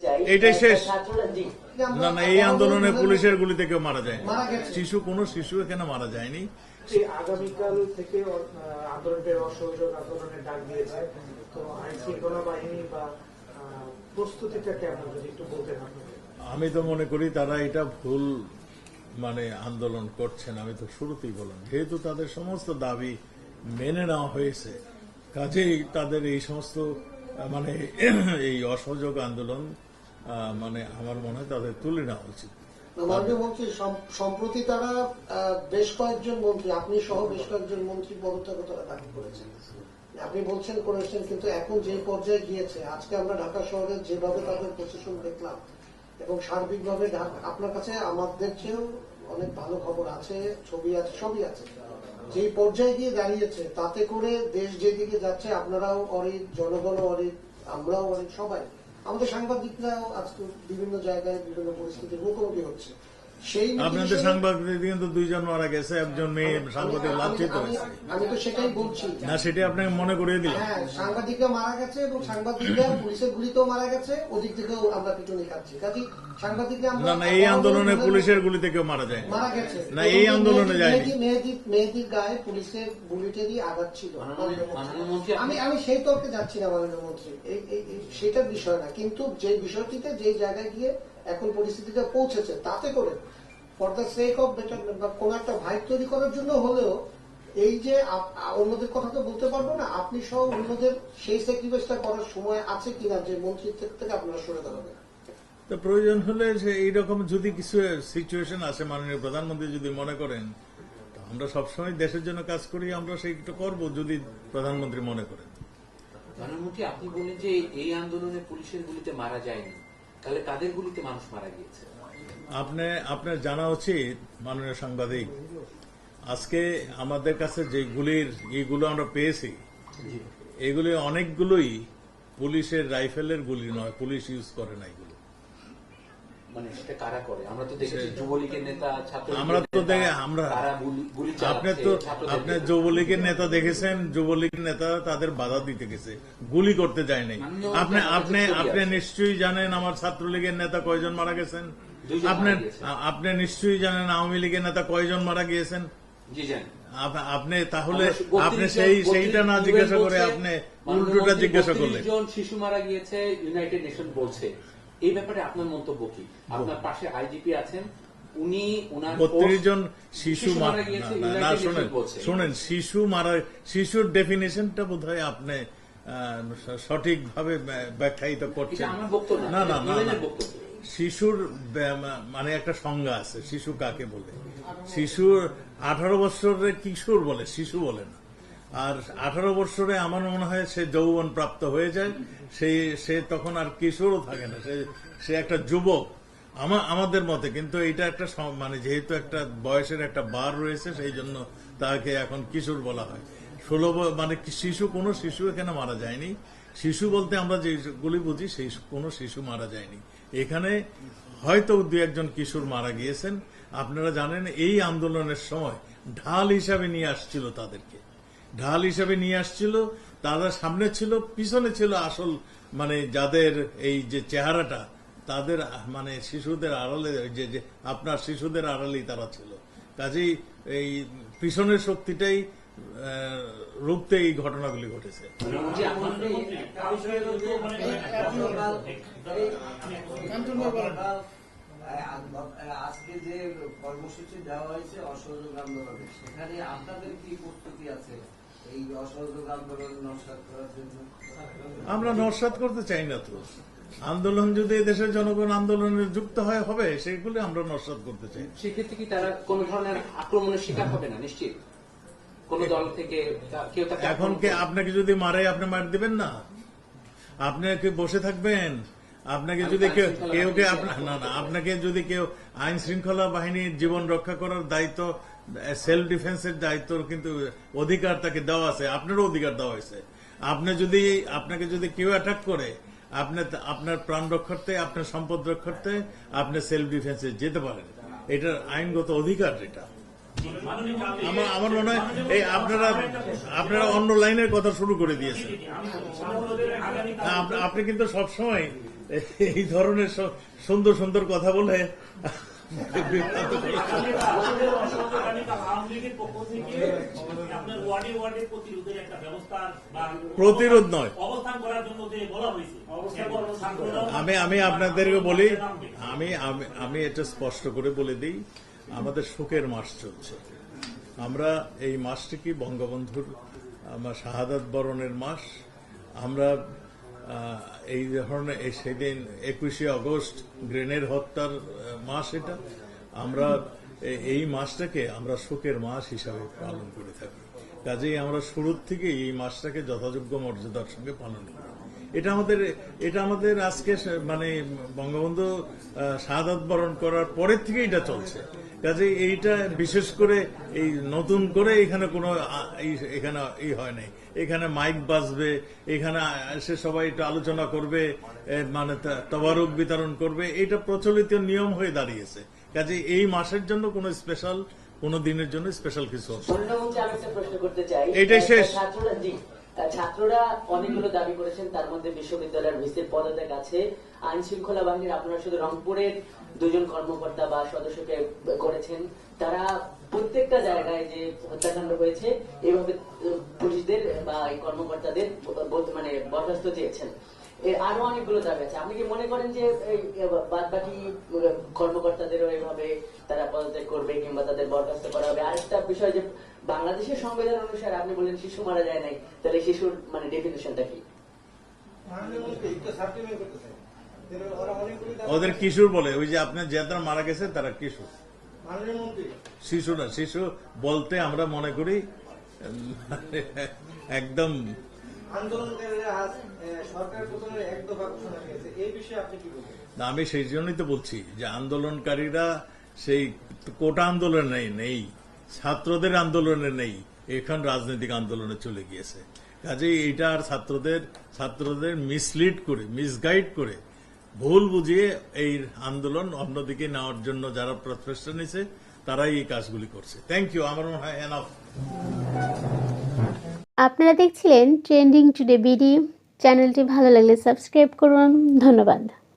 এটাই শেষ। না না, এই আন্দোলনে পুলিশের গুলিতে কেউ মারা যায় কোনো শিশু এখানে মারা যায়নি। আগামীকাল থেকে আন্দোলনের অসহযোগ আন্দোলনের ডাক দিয়েছে, তো আইন শৃঙ্খলা বাহিনী বা প্রস্তুতিটা কেমন যদি একটু বলতেন আপনাকে। আমি তো মনে করি তারা এটা ভুল আন্দোলন করছেন। আমি তো শুরুতেই বললাম, যেহেতু তাদের সমস্ত দাবি মেনে নেওয়া হয়েছে, কাজেই তাদের এই সমস্ত এই অসহযোগ আন্দোলন আমার মনে হয় তাদের তুলে নেওয়া উচিত। মাননীয় মন্ত্রী, সম্প্রতি তারা বেশ কয়েকজন মন্ত্রী, আপনি সহ বেশ কয়েকজন মন্ত্রী পদত্যাগ তারা দাবি করেছেন, আপনি বলছেন করেছেন, কিন্তু এখন যে পর্যায়ে গিয়েছে, আজকে আমরা ঢাকা শহরে যেভাবে তাদের প্রশাসন দেখলাম এবং সার্বিকভাবে আপনার কাছে আমাদের চেয়েও অনেক ভালো খবর আছে, ছবি আছে, সবই আছে, যে পর্যায়ে গিয়ে দাঁড়িয়েছে, তাতে করে দেশ যেদিকে যাচ্ছে আপনারাও অরিত, জনগণও অরিত, আমরাও অরিত, সবাই, আমাদের সাংবাদিকরাও আজকে বিভিন্ন জায়গায় বিভিন্ন পরিস্থিতির মুখোমুখি হচ্ছে। সেই আপনাদের সাংবাদিক কিন্তু 2 জন মারা গেছে, একজন মেয়ে সাংবাদিক লাঞ্ছিত হয়েছে। আমি তো সেটাই বলছি না, সেটাই আপনাকে মনে করিয়ে দিলাম। হ্যাঁ, সাংবাদিকরা মারা গেছে এবং সাংবাদিকরা পুলিশের গুলিতেও মারা গেছে, ওদিক থেকেও আমরা পিটুনি খাচ্ছি। কাজে সাংবাদিকরা না না, এই আন্দোলনে পুলিশের গুলিতে কেউ মারা যায় মারা গেছে না, এই আন্দোলনে যায়নি। মেহেদির গায়ে পুলিশের বুলেটেরই আঘাত ছিল। আমি সেই তর্কে যাচ্ছি না মাননীয় মন্ত্রী, সেটার বিষয় না, কিন্তু যে বিষয়টিতে যে জায়গায় গিয়ে এখন পরিস্থিতিটা পৌঁছেছে, তাতে করে for the sake of better বা কোন একটা ভাইব তৈরি করার জন্য হলেও এই যে অন্যদের কথা তো বলতে পারবো না, আপনি সহ অন্যদের সেই স্যাক্রিফাইসটা করার সময় আছে কিনা যে মন্ত্রিত্বের থেকে আপনারা সরে দাঁড়াবেন। তো প্রয়োজন হলে এইরকম যদি কিছু সিচুয়েশন আসে, মাননীয় প্রধানমন্ত্রী যদি মনে করেন, তো আমরা সবসময় দেশের জন্য কাজ করি, আমরা সেইটা করব যদি প্রধানমন্ত্রী মনে করেন। প্রধানমন্ত্রী, আপনি বলেন যে এই আন্দোলনে পুলিশের গুলিতে মারা যায়নি, তাহলে কাদের গুলিতে মানুষ মারা গিয়েছে? আপনার জানা উচিত মাননীয় সাংবাদিক, আজকে আমাদের কাছে যে এইগুলো আমরা পেয়েছি, এগুলি অনেকগুলোই পুলিশের রাইফেলের গুলি নয়, পুলিশ ইউজ করে না এগুলো। মানে সেটা কারা করে? আমরা তো দেখেছি যুবলীগের নেতা, আপনি যুবলীগের নেতা দেখেছেন, যুবলীগের নেতা তাদের বাধা দিতে গেছে, গুলি করতে যায় নাই। আপনি নিশ্চয়ই জানেন আমার ছাত্রলীগের নেতা কয়জন মারা গেছেন, আপনি নিশ্চয়ই জানেন আওয়ামী লীগের নেতা কয়জন মারা গিয়েছেন। আপনি তাহলে আপনি সেইটা না জিজ্ঞাসা করে আপনি উল্টোটা জিজ্ঞাসা করলেন। শিশু মারা গিয়েছে ইউনাইটেড নেশন বলছে, এই ব্যাপারে আপনার মন্তব্য কি? আপনার পাশে আইজিপি আছেন, উনি 32 জন শিশু মারা গিয়েছে, শোনেন, শিশুর ডেফিনেশনটা বোধহয় আপনি সঠিকভাবে ব্যাখ্যায়িত করছেন। না না না না, শিশুর একটা সংজ্ঞা আছে, শিশু কাকে বলে। শিশুর 18 বছরের কিশোর বলে, শিশু বলে না। আর 18 বছরে আমার মনে হয় সে যৌবন প্রাপ্ত হয়ে যায়, সে তখন আর কিশোরও থাকে না, সে একটা যুবক আমাদের মতে। কিন্তু এটা একটা যেহেতু একটা বয়সের একটা বার রয়েছে, সেই জন্য তাকে এখন কিশোর বলা হয়। 16 কোনো শিশু এখানে মারা যায়নি। শিশু বলতে আমরা যেগুলি বুঝি, সেই কোনো শিশু মারা যায়নি। এখানে হয়তো 2-1 জন কিশোর মারা গিয়েছেন। আপনারা জানেন এই আন্দোলনের সময় ঢাল হিসাবে নিয়ে আসছিল, তাদেরকে ঢাল হিসাবে নিয়ে আসছিল। তারা সামনে ছিল, পিছনে ছিল আসল যাদের এই যে চেহারাটা, তাদের শিশুদের আড়ালে, যে আপনার শিশুদের আড়ালেই তারা ছিল। কাজেই এই পিছনের শক্তিটাই রুখতে এই ঘটনাগুলি ঘটেছে। আজকে যে কর্মসূচি দেওয়া হয়েছে অসহযোগ আন্দোলনে, সেখানে আপনাদের কি প্রস্তুতি আছে এই অসহযোগ আন্দোলন নস্যাৎ করার জন্য? আমরা নস্যাৎ করতে চাই না তো। আন্দোলন যদি দেশের জনগণ আন্দোলনে যুক্ত হবে, সেগুলো আমরা নস্যাৎ করতে চাই। সেক্ষেত্রে কি তারা কোন ধরনের আক্রমণের শিকার হবে না? নিশ্চিত কোন দল থেকে কেউ এখন আপনাকে যদি মারে, আপনি মার দিবেন না? আপনি কি বসে থাকবেন? আপনাকে যদি আপনাকে যদি কেউ আইন শৃঙ্খলা বাহিনীর জীবন রক্ষা করার দায়িত্ব, সেলফ ডিফেন্সের দায়িত্ব কিন্তু অধিকার তাকে দেওয়া আছে, আপনারও অধিকার দেওয়া হয়েছে। আপনাকে যদি কেউ অ্যাটাক করে, আপনার প্রাণ রক্ষার্থে, আপনার সম্পদ রক্ষার্থে আপনি সেলফ ডিফেন্সে যেতে পারেন, এটার আইনগত অধিকার। এটা আমার মনে হয় এই আপনারা অন্য লাইনের কথা শুরু করে দিয়েছেন। আপনি কিন্তু সবসময় এই ধরনের সুন্দর সুন্দর কথা বলে প্রতিরোধ নয়, আমি আপনাদেরকে বলি, আমি এটা স্পষ্ট করে বলে দিই, আমাদের শোকের মাস চলছে। আমরা এই মাসটি বঙ্গবন্ধুর শাহাদাত বরণের মাস। আমরা এই ধরনের সেদিন 21শে আগস্ট গ্রেনেড হত্যার মাস, এটা আমরা এই মাসটাকে আমরা শোকের মাস হিসাবে পালন করে থাকি। কাজেই আমরা শুরুর থেকে এই মাসটাকে যথাযোগ্য মর্যাদার সঙ্গে পালন করি। এটা আমাদের আজকে মানে বঙ্গবন্ধু শাহাদাত বরণ করার পরের থেকে এটা চলছে। কাজেই এইটা বিশেষ করে এই নতুন করে এখানে কোনো এখানে হয় নাই। এখানে মাইক বাজবে, এখানে এসে সবাই একটু আলোচনা করবে, মানে তবারক বিতরণ করবে, এটা প্রচলিত নিয়ম হয়ে দাঁড়িয়েছে। কাজেই এই মাসের জন্য কোনো স্পেশাল, কোনো দিনের জন্য স্পেশাল কিছু এটাই শেষ। ছাত্ররা অনেকগুলো দাবি করেছেন, তার মধ্যে বিশ্ববিদ্যালয়ের ভিসির পদত্যাগ আছে। আইন শৃঙ্খলা বাহিনীর আপনারা শুধু রংপুরের 2 জন কর্মকর্তা বা সদস্যকে করেছেন, তারা প্রত্যেকটা জায়গায় যে হত্যাকাণ্ড হয়েছে এইভাবে পুলিশদের বা কর্মকর্তাদের মানে বরখাস্ত চেয়েছেন। আরো অনেকগুলো দাবি আছে। আপনি কি মনে করেন যে বাদ বাকি কর্মকর্তাদেরও এইভাবে তারা পদত্যাগ করবে কিংবা তাদের বরখাস্ত করা হবে? আরেকটা বিষয় যে বাংলাদেশের সংবিধান অনুসারে আপনি বললেন শিশু মারা যায় নাই, তাহলে শিশুর মানে ডেফিনিশনটা কি? ওদের কিশোর বলে, ওই যে আপনার যারা মারা গেছে তারা কিশোর, শিশু না। শিশু বলতে আমরা মনে করি একদম আমি সেই জন্যই তো বলছি যে আন্দোলনকারীরা সেই কোটা আন্দোলনে নেই, ছাত্রদের আন্দোলনে নেই, এখন রাজনৈতিক আন্দোলনে চলে গিয়েছে। কাজেই এইটা আর ছাত্রদের মিসলিড করে, মিসগাইড করে, ভুল বুঝিয়ে এই আন্দোলন অন্যদিকে নেওয়ার জন্য যারা প্রচেষ্টা নিছে তারাই এই কাজগুলি করছে। Thank you. আমার মনে হয় এনাফ। আপনারা দেখছিলেন ট্রেন্ডিং টুডে বিডি। চ্যানেলটি ভালো লাগলে সাবস্ক্রাইব করুন। ধন্যবাদ।